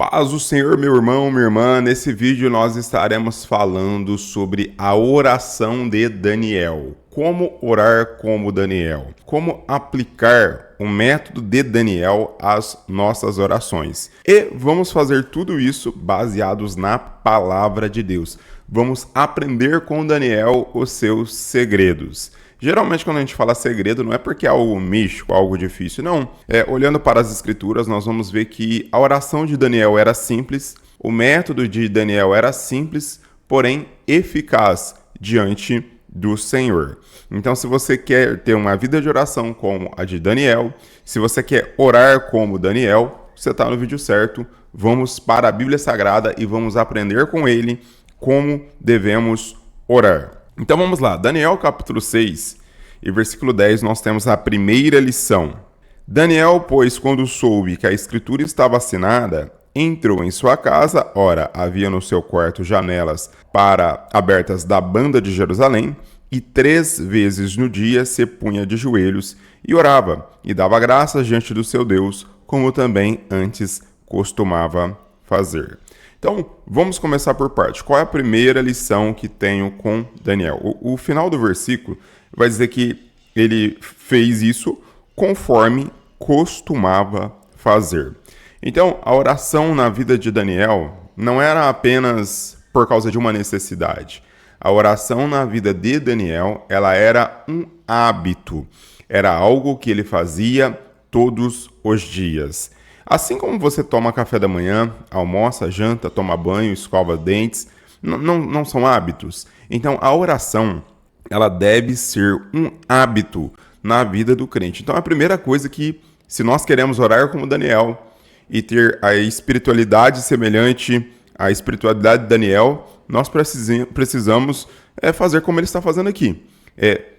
Paz do Senhor, meu irmão, minha irmã. Nesse vídeo nós estaremos falando sobre a oração de Daniel. Como orar como Daniel. Como aplicar o método de Daniel às nossas orações. E vamos fazer tudo isso baseados na palavra de Deus. Vamos aprender com Daniel os seus segredos. Geralmente, quando a gente fala segredo, não é porque é algo místico, algo difícil, não. Olhando para as escrituras, nós vamos ver que a oração de Daniel era simples, o método de Daniel era simples, porém eficaz diante do Senhor. Então, se você quer ter uma vida de oração como a de Daniel, se você quer orar como Daniel, você está no vídeo certo. Vamos para a Bíblia Sagrada e vamos aprender com ele como devemos orar. Então vamos lá, Daniel capítulo 6 e versículo 10, nós temos a primeira lição. Daniel, pois, quando soube que a escritura estava assinada, entrou em sua casa, ora, havia no seu quarto janelas abertas da banda de Jerusalém, e 3 vezes no dia se punha de joelhos e orava, e dava graças diante do seu Deus, como também antes costumava fazer. Então, vamos começar por parte. Qual é a primeira lição que tenho com Daniel? O final do versículo vai dizer que ele fez isso conforme costumava fazer. Então, a oração na vida de Daniel não era apenas por causa de uma necessidade. A oração na vida de Daniel, ela era um hábito. Era algo que ele fazia todos os dias. Assim como você toma café da manhã, almoça, janta, toma banho, escova dentes, não são hábitos. Então, a oração, ela deve ser um hábito na vida do crente. Então, a primeira coisa que, se nós queremos orar como Daniel e ter a espiritualidade semelhante à espiritualidade de Daniel, nós precisamos fazer como ele está fazendo aqui.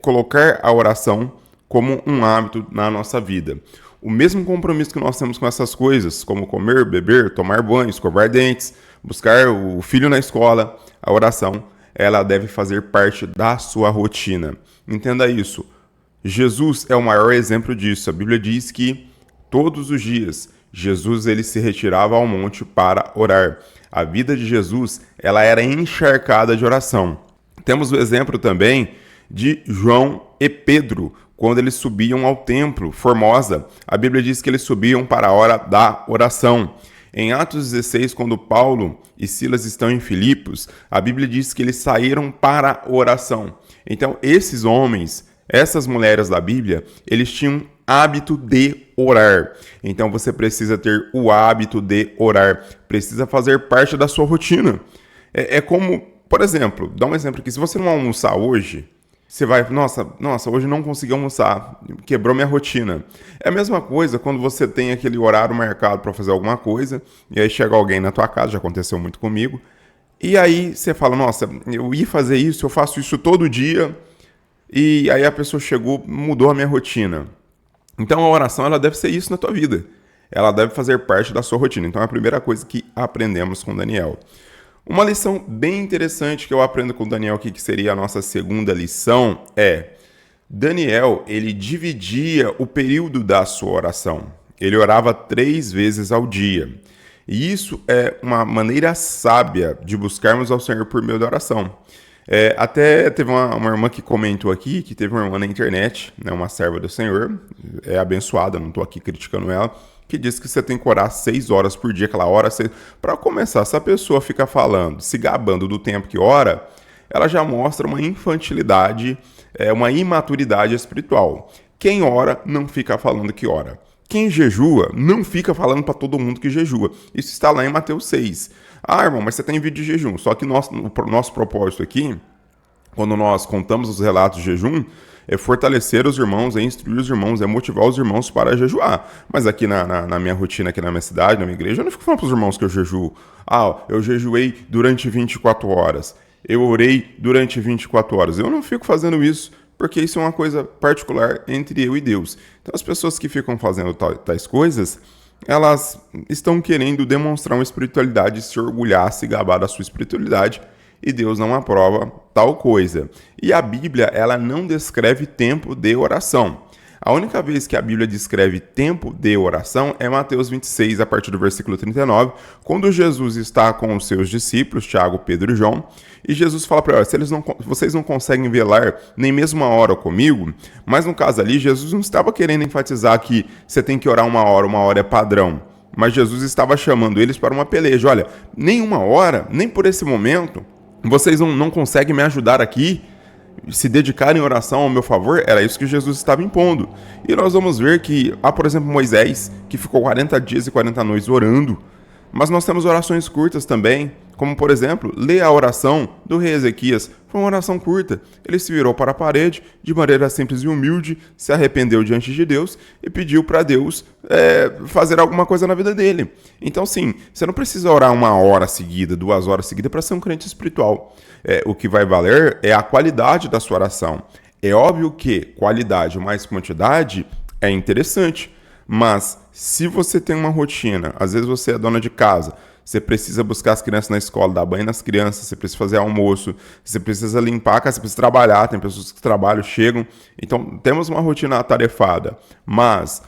Colocar a oração como um hábito na nossa vida. O mesmo compromisso que nós temos com essas coisas, como comer, beber, tomar banho, escovar dentes, buscar o filho na escola, a oração, ela deve fazer parte da sua rotina. Entenda isso. Jesus é o maior exemplo disso. A Bíblia diz que todos os dias Jesus ele se retirava ao monte para orar. A vida de Jesus ela era encharcada de oração. Temos o exemplo também de João e Pedro, quando eles subiam ao templo, Formosa. A Bíblia diz que eles subiam para a hora da oração. Em Atos 16, quando Paulo e Silas estão em Filipos, a Bíblia diz que eles saíram para a oração. Então, esses homens, essas mulheres da Bíblia, eles tinham hábito de orar. Então, você precisa ter o hábito de orar. Precisa fazer parte da sua rotina. É como, por exemplo, dá um exemplo aqui. Se você não almoçar hoje, você vai, nossa, hoje não consegui almoçar, quebrou minha rotina. É a mesma coisa quando você tem aquele horário marcado para fazer alguma coisa, e aí chega alguém na tua casa, já aconteceu muito comigo, e aí você fala, nossa, eu ia fazer isso, eu faço isso todo dia, e aí a pessoa chegou, mudou a minha rotina. Então a oração, ela deve ser isso na tua vida. Ela deve fazer parte da sua rotina. Então é a primeira coisa que aprendemos com Daniel. Uma lição bem interessante que eu aprendo com o Daniel aqui, que seria a nossa segunda lição, Daniel, ele dividia o período da sua oração. Ele orava 3 vezes ao dia. E isso é uma maneira sábia de buscarmos ao Senhor por meio da oração. Até teve uma irmã que comentou aqui, que teve uma irmã na internet, né, uma serva do Senhor, é abençoada, não estou aqui criticando ela, que diz que você tem que orar 6 horas por dia, aquela hora. Para começar, se a pessoa fica falando, se gabando do tempo que ora, ela já mostra uma infantilidade, uma imaturidade espiritual. Quem ora não fica falando que ora. Quem jejua não fica falando para todo mundo que jejua. Isso está lá em Mateus 6. Ah, irmão, mas você tem vídeo de jejum. Só que o nosso propósito aqui, quando nós contamos os relatos de jejum, é fortalecer os irmãos, é instruir os irmãos, é motivar os irmãos para jejuar. Mas aqui na minha rotina, aqui na minha cidade, na minha igreja, eu não fico falando para os irmãos que eu jejuo. Ah, eu jejuei durante 24 horas. Eu orei durante 24 horas. Eu não fico fazendo isso, porque isso é uma coisa particular entre eu e Deus. Então, as pessoas que ficam fazendo tais coisas, elas estão querendo demonstrar uma espiritualidade, se orgulhar, se gabar da sua espiritualidade, e Deus não aprova tal coisa. E a Bíblia, ela não descreve tempo de oração. A única vez que a Bíblia descreve tempo de oração é Mateus 26, a partir do versículo 39, quando Jesus está com os seus discípulos, Tiago, Pedro e João, e Jesus fala para eles, vocês não conseguem velar nem mesmo uma hora comigo, mas no caso ali, Jesus não estava querendo enfatizar que você tem que orar uma hora é padrão, mas Jesus estava chamando eles para uma peleja. Olha, nem uma hora, nem por esse momento, vocês não conseguem me ajudar aqui, se dedicar em oração ao meu favor, era isso que Jesus estava impondo. E nós vamos ver que há, por exemplo, Moisés, que ficou 40 dias e 40 noites orando, mas nós temos orações curtas também, como, por exemplo, ler a oração do rei Ezequias. Foi uma oração curta. Ele se virou para a parede, de maneira simples e humilde, se arrependeu diante de Deus e pediu para Deus fazer alguma coisa na vida dele. Então, sim, você não precisa orar 1 hora seguida, 2 horas seguidas para ser um crente espiritual. O que vai valer é a qualidade da sua oração. É óbvio que qualidade mais quantidade é interessante, mas se você tem uma rotina, às vezes você é dona de casa, você precisa buscar as crianças na escola, dar banho nas crianças, você precisa fazer almoço, você precisa limpar a casa, você precisa trabalhar, tem pessoas que trabalham, chegam. Então, temos uma rotina atarefada, mas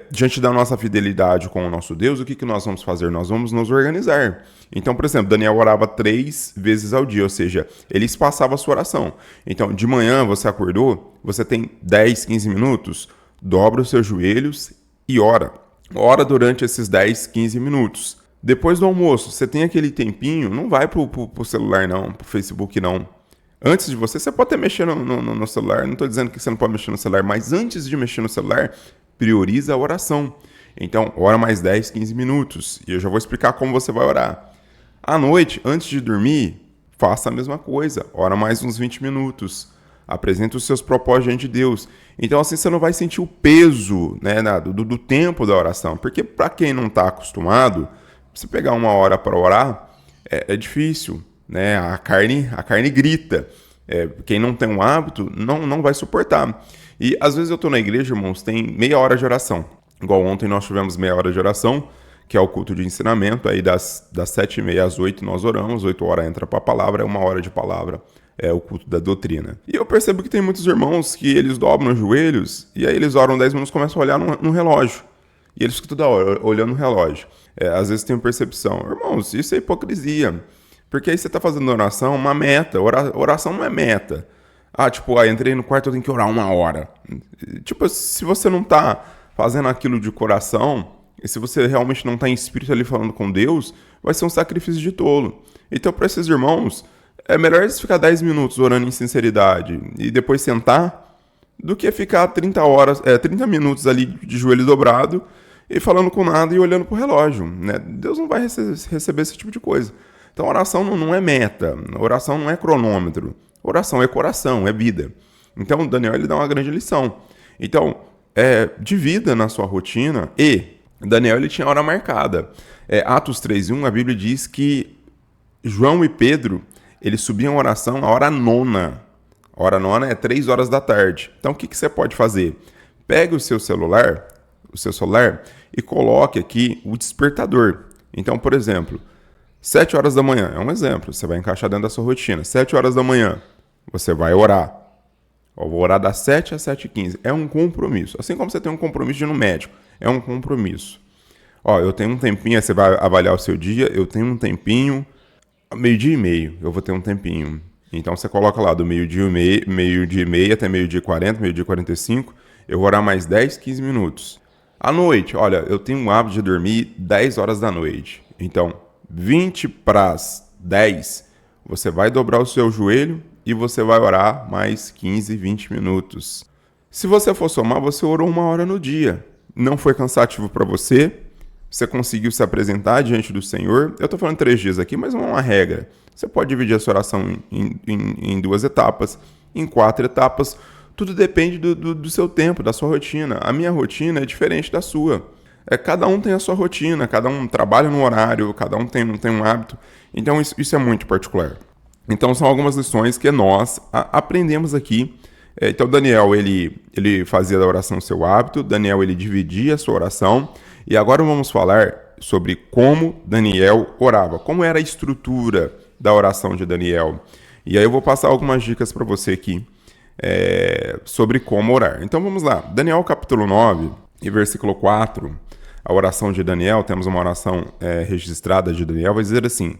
diante da nossa fidelidade com o nosso Deus, o que nós vamos fazer? Nós vamos nos organizar. Então, por exemplo, Daniel orava 3 vezes ao dia, ou seja, ele espaçava a sua oração. Então, de manhã você acordou, você tem 10, 15 minutos, dobra os seus joelhos e ora. Ora durante esses 10, 15 minutos. Depois do almoço, você tem aquele tempinho, não vai pro celular não, pro Facebook não. Antes de você pode até mexer no celular, não estou dizendo que você não pode mexer no celular, mas antes de mexer no celular, prioriza a oração. Então, ora mais 10, 15 minutos, e eu já vou explicar como você vai orar. À noite, antes de dormir, faça a mesma coisa, ora mais uns 20 minutos. Apresenta os seus propósitos diante de Deus. Então, assim, você não vai sentir o peso, né, do tempo da oração. Porque, para quem não está acostumado, você pegar 1 hora para orar, é difícil, né? A carne grita. Quem não tem um hábito, não vai suportar. E, às vezes, eu estou na igreja, irmãos, tem meia hora de oração. Igual ontem nós tivemos meia hora de oração, que é o culto de ensinamento. Aí, das 7h30 às 8 nós oramos, 8 horas entra para a palavra, é 1 hora de palavra. É o culto da doutrina. E eu percebo que tem muitos irmãos que eles dobram os joelhos e aí eles oram 10 minutos e começam a olhar no relógio. E eles ficam toda hora olhando no relógio. Às vezes tem percepção. Irmãos, isso é hipocrisia. Porque aí você está fazendo oração uma meta. Oração não é meta. Entrei no quarto, eu tenho que orar 1 hora. Tipo, se você não está fazendo aquilo de coração, e se você realmente não está em espírito ali falando com Deus, vai ser um sacrifício de tolo. Então, para esses irmãos, é melhor eles ficar 10 minutos orando em sinceridade e depois sentar do que ficar 30 minutos ali de joelho dobrado e falando com nada e olhando pro relógio, né? Deus não vai receber esse tipo de coisa. Então, oração não é meta, oração não é cronômetro, oração é coração, é vida. Então, Daniel ele dá uma grande lição. Então, divida na sua rotina e Daniel ele tinha hora marcada. Atos 3:1, a Bíblia diz que João e Pedro eles subiam a oração a hora nona. A hora nona é 3 horas da tarde. Então, o que você pode fazer? Pegue o seu celular e coloque aqui o despertador. Então, por exemplo, 7 horas da manhã, é um exemplo, você vai encaixar dentro da sua rotina. 7 horas da manhã, você vai orar. Eu vou orar das 7 às 7h15. É um compromisso. Assim como você tem um compromisso de ir no médico, é um compromisso. Eu tenho um tempinho, você vai avaliar o seu dia, eu tenho um tempinho, 12h30, eu vou ter um tempinho. Então você coloca lá do meio-dia e meia até meio-dia e 40, meio-dia e 45, eu vou orar mais 10, 15 minutos. À noite, olha, eu tenho um hábito de dormir 10 horas da noite. Então, 20 para as 10, você vai dobrar o seu joelho e você vai orar mais 15, 20 minutos. Se você for somar, você orou 1 hora no dia. Não foi cansativo para você? Você conseguiu se apresentar diante do Senhor? Eu estou falando 3 dias aqui, mas não é uma regra. Você pode dividir a sua oração em 2 etapas, em 4 etapas. Tudo depende do seu tempo, da sua rotina. A minha rotina é diferente da sua. Cada um tem a sua rotina, cada um trabalha no horário, cada um tem um hábito. Então isso é muito particular. Então são algumas lições que nós aprendemos aqui. Então Daniel ele fazia da oração seu hábito, Daniel ele dividia a sua oração. E agora vamos falar sobre como Daniel orava, como era a estrutura da oração de Daniel. E aí eu vou passar algumas dicas para você aqui. sobre como orar. Então vamos lá. Daniel capítulo 9 e versículo 4, a oração de Daniel, temos uma oração registrada de Daniel, vai dizer assim: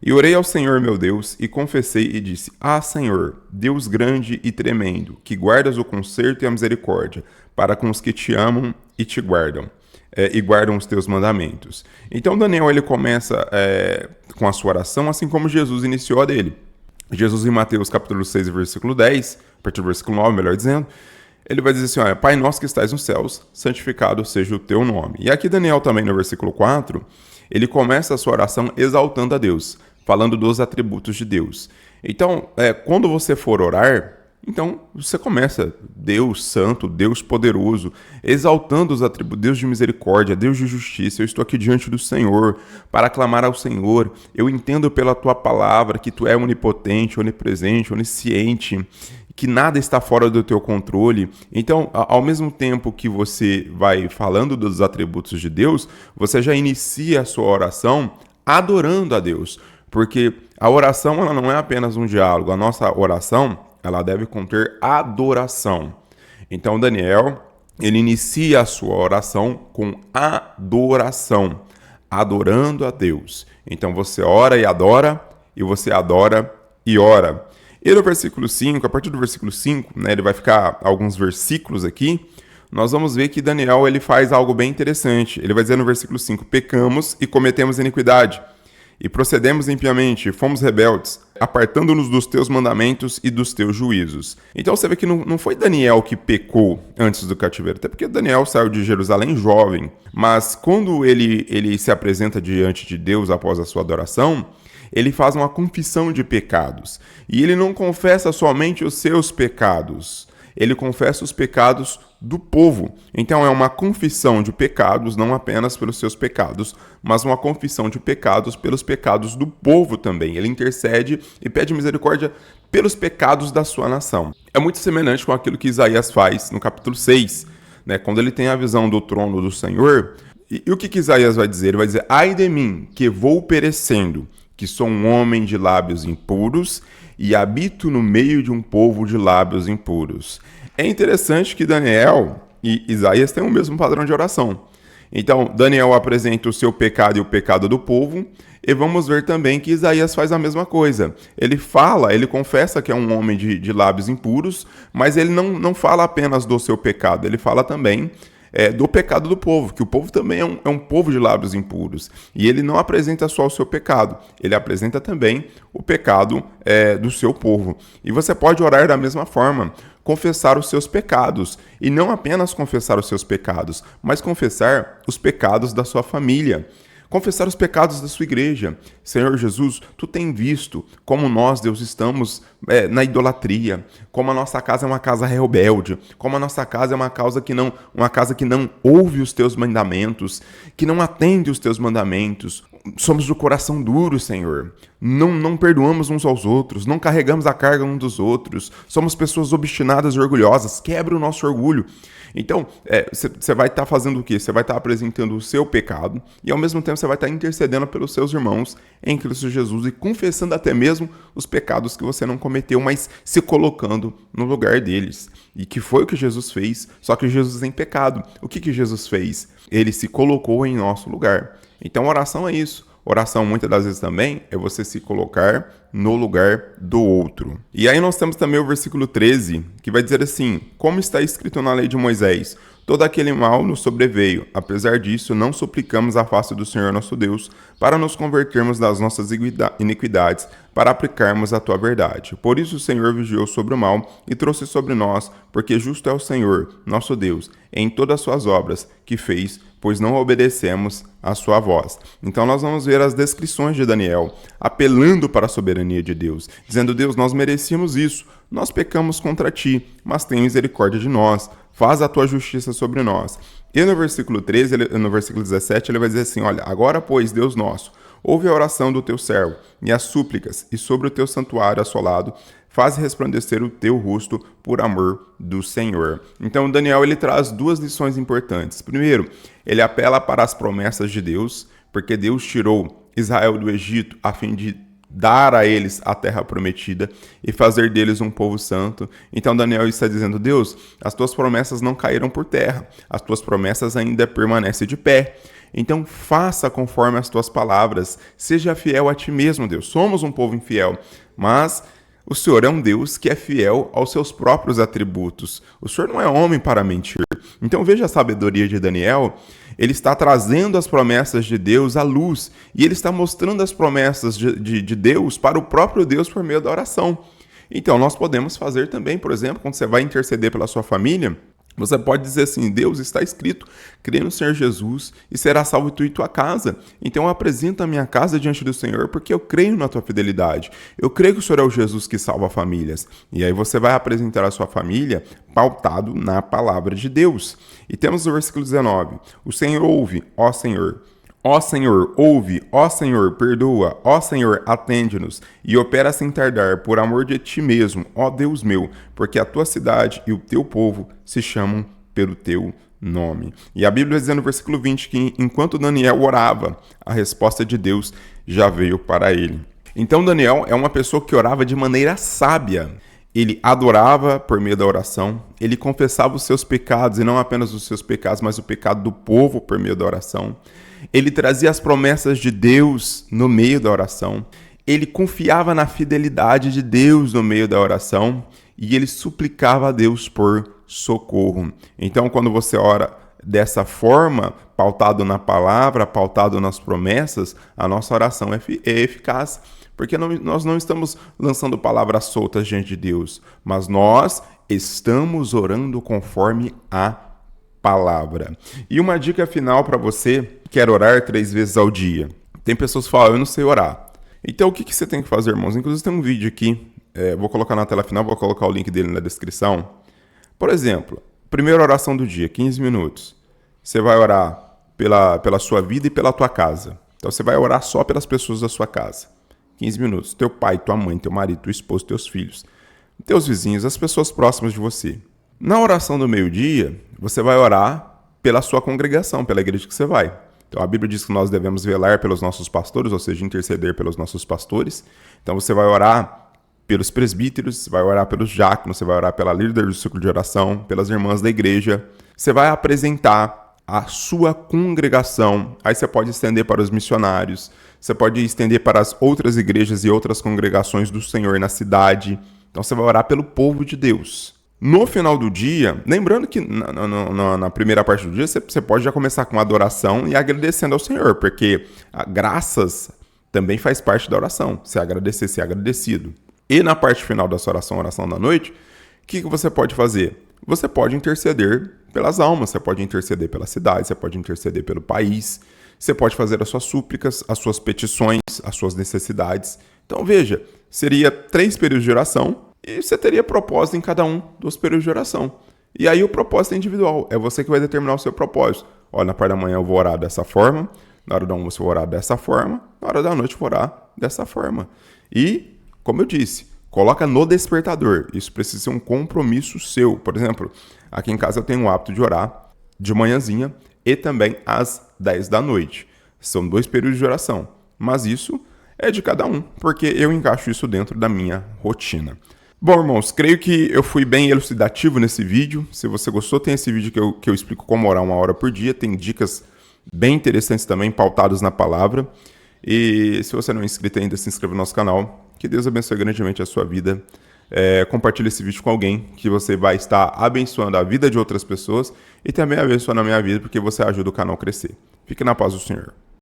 E orei ao Senhor meu Deus, e confessei e disse: Ah, Senhor, Deus grande e tremendo, que guardas o conserto e a misericórdia, para com os que te amam e te guardam, e guardam os teus mandamentos. Então Daniel ele começa com a sua oração, assim como Jesus iniciou a dele. Jesus em Mateus capítulo 6, versículo 10, a partir do versículo 9, melhor dizendo, ele vai dizer assim, olha, Pai nosso que estais nos céus, santificado seja o teu nome. E aqui Daniel também no versículo 4, ele começa a sua oração exaltando a Deus, falando dos atributos de Deus. Então, quando você for orar, então você começa, Deus santo, Deus poderoso, exaltando os atributos, Deus de misericórdia, Deus de justiça, eu estou aqui diante do Senhor para clamar ao Senhor, eu entendo pela tua palavra que tu é onipotente, onipresente, onisciente, que nada está fora do teu controle. Então, ao mesmo tempo que você vai falando dos atributos de Deus, você já inicia a sua oração adorando a Deus, porque a oração ela não é apenas um diálogo, a nossa oração ela deve conter adoração. Então, Daniel, ele inicia a sua oração com adoração, adorando a Deus. Então, você ora e você adora e ora. E no versículo 5, a partir do versículo 5, né, ele vai ficar alguns versículos aqui, nós vamos ver que Daniel ele faz algo bem interessante. Ele vai dizer no versículo 5, pecamos e cometemos iniquidade, e procedemos impiamente, fomos rebeldes, apartando-nos dos teus mandamentos e dos teus juízos. Então você vê que não foi Daniel que pecou antes do cativeiro, até porque Daniel saiu de Jerusalém jovem, mas quando ele se apresenta diante de Deus após a sua adoração, ele faz uma confissão de pecados. E ele não confessa somente os seus pecados, ele confessa os pecados do povo. Então é uma confissão de pecados, não apenas pelos seus pecados, mas uma confissão de pecados pelos pecados do povo também. Ele intercede e pede misericórdia pelos pecados da sua nação. É muito semelhante com aquilo que Isaías faz no capítulo 6, né, quando ele tem a visão do trono do Senhor. E o que Isaías vai dizer? Ele vai dizer, ai de mim, que vou perecendo, que sou um homem de lábios impuros e habito no meio de um povo de lábios impuros. É interessante que Daniel e Isaías têm o mesmo padrão de oração. Então, Daniel apresenta o seu pecado e o pecado do povo, e vamos ver também que Isaías faz a mesma coisa. Ele confessa que é um homem de lábios impuros, mas ele não fala apenas do seu pecado, ele fala também do pecado do povo, que o povo também é um povo de lábios impuros. E ele não apresenta só o seu pecado, ele apresenta também o pecado do seu povo. E você pode orar da mesma forma, confessar os seus pecados. E não apenas confessar os seus pecados, mas confessar os pecados da sua família. Confessar os pecados da sua igreja. Senhor Jesus, tu tem visto como nós, Deus, estamos na idolatria, como a nossa casa é uma casa rebelde, como a nossa casa é uma casa que não ouve os teus mandamentos, que não atende os teus mandamentos. Somos do coração duro, Senhor. Não perdoamos uns aos outros, não carregamos a carga uns dos outros, somos pessoas obstinadas e orgulhosas, quebra o nosso orgulho. Então, você vai estar fazendo o quê? Você vai estar apresentando o seu pecado e, ao mesmo tempo, você vai estar intercedendo pelos seus irmãos em Cristo Jesus e confessando até mesmo os pecados que você não cometeu, mas se colocando no lugar deles. E que foi o que Jesus fez, só que Jesus tem pecado. O que Jesus fez? Ele se colocou em nosso lugar. Então, oração é isso. Oração, muitas das vezes também, é você se colocar no lugar do outro. E aí nós temos também o versículo 13, que vai dizer assim, como está escrito na lei de Moisés, todo aquele mal nos sobreveio. Apesar disso, não suplicamos a face do Senhor nosso Deus para nos convertermos das nossas iniquidades, para aplicarmos a tua verdade. Por isso o Senhor vigiou sobre o mal e trouxe sobre nós, porque justo é o Senhor, nosso Deus, em todas as suas obras que fez, pois não obedecemos a sua voz. Então nós vamos ver as descrições de Daniel, apelando para a soberania de Deus, dizendo, Deus, nós merecíamos isso, nós pecamos contra ti, mas tem misericórdia de nós, faz a tua justiça sobre nós. E no versículo 13, no versículo 17, ele vai dizer assim, olha, agora, pois, Deus nosso, ouve a oração do teu servo e as súplicas, e sobre o teu santuário assolado, faz resplandecer o teu rosto por amor do Senhor. Então, Daniel, ele traz duas lições importantes. Primeiro, ele apela para as promessas de Deus, porque Deus tirou Israel do Egito a fim de dar a eles a terra prometida e fazer deles um povo santo. Então Daniel está dizendo: Deus, as tuas promessas não caíram por terra, as tuas promessas ainda permanecem de pé. Então faça conforme as tuas palavras, seja fiel a ti mesmo, Deus. Somos um povo infiel, mas o Senhor é um Deus que é fiel aos seus próprios atributos. O Senhor não é homem para mentir. Então veja a sabedoria de Daniel. Ele está trazendo as promessas de Deus à luz. E ele está mostrando as promessas de Deus para o próprio Deus por meio da oração. Então nós podemos fazer também, por exemplo, quando você vai interceder pela sua família, você pode dizer assim: Deus, está escrito, crê no Senhor Jesus e será salvo tu e tua casa. Então eu apresento a minha casa diante do Senhor porque eu creio na tua fidelidade. Eu creio que o Senhor é o Jesus que salva famílias. E aí você vai apresentar a sua família pautado na palavra de Deus. E temos o versículo 19. O Senhor ouve, ó Senhor. Ó Senhor, ouve, ó Senhor, perdoa, ó Senhor, atende-nos, e opera sem tardar, por amor de ti mesmo, ó Deus meu, porque a tua cidade e o teu povo se chamam pelo teu nome. E a Bíblia diz no versículo 20 que enquanto Daniel orava, a resposta de Deus já veio para ele. Então Daniel é uma pessoa que orava de maneira sábia. Ele adorava por meio da oração, ele confessava os seus pecados, e não apenas os seus pecados, mas o pecado do povo por meio da oração. Ele trazia as promessas de Deus no meio da oração. Ele confiava na fidelidade de Deus no meio da oração. E ele suplicava a Deus por socorro. Então, quando você ora dessa forma, pautado na palavra, pautado nas promessas, a nossa oração é eficaz. Porque nós não estamos lançando palavras soltas diante de Deus, mas nós estamos orando conforme a palavra. E uma dica final para você que quer orar 3 vezes ao dia. Tem pessoas que falam: eu não sei orar. Então o que você tem que fazer, irmãos? Inclusive tem um vídeo aqui, vou colocar na tela final, vou colocar o link dele na descrição. Por exemplo, primeira oração do dia, 15 minutos. Você vai orar pela sua vida e pela tua casa. Então você vai orar só pelas pessoas da sua casa. 15 minutos. Teu pai, tua mãe, teu marido, tua esposa, teus filhos, teus vizinhos, as pessoas próximas de você. Na oração do meio-dia, você vai orar pela sua congregação, pela igreja que você vai. Então a Bíblia diz que nós devemos velar pelos nossos pastores, ou seja, interceder pelos nossos pastores. Então você vai orar pelos presbíteros, você vai orar pelos diáconos, você vai orar pela líder do ciclo de oração, pelas irmãs da igreja. Você vai apresentar a sua congregação. Aí você pode estender para os missionários, você pode estender para as outras igrejas e outras congregações do Senhor na cidade. Então você vai orar pelo povo de Deus. No final do dia, lembrando que na primeira parte do dia, você pode já começar com adoração e agradecendo ao Senhor, porque graças também faz parte da oração, se agradecer, ser agradecido. E na parte final da sua oração, oração da noite, o que você pode fazer? Você pode interceder pelas almas, você pode interceder pela cidade, você pode interceder pelo país, você pode fazer as suas súplicas, as suas petições, as suas necessidades. Então veja, seria 3 períodos de oração, e você teria propósito em cada um dos períodos de oração. E aí o propósito é individual. É você que vai determinar o seu propósito. Olha, na parte da manhã eu vou orar dessa forma. Na hora do almoço eu vou orar dessa forma. Na hora da noite eu vou orar dessa forma. E, como eu disse, coloca no despertador. Isso precisa ser um compromisso seu. Por exemplo, aqui em casa eu tenho o hábito de orar de manhãzinha e também às 10 da noite. São 2 períodos de oração. Mas isso é de cada um, porque eu encaixo isso dentro da minha rotina. Bom, irmãos, creio que eu fui bem elucidativo nesse vídeo. Se você gostou, tem esse vídeo que eu explico como orar 1 hora por dia. Tem dicas bem interessantes também, pautadas na palavra. E se você não é inscrito ainda, se inscreva no nosso canal. Que Deus abençoe grandemente a sua vida. Compartilhe esse vídeo com alguém, que você vai estar abençoando a vida de outras pessoas e também abençoando a minha vida, porque você ajuda o canal a crescer. Fique na paz do Senhor.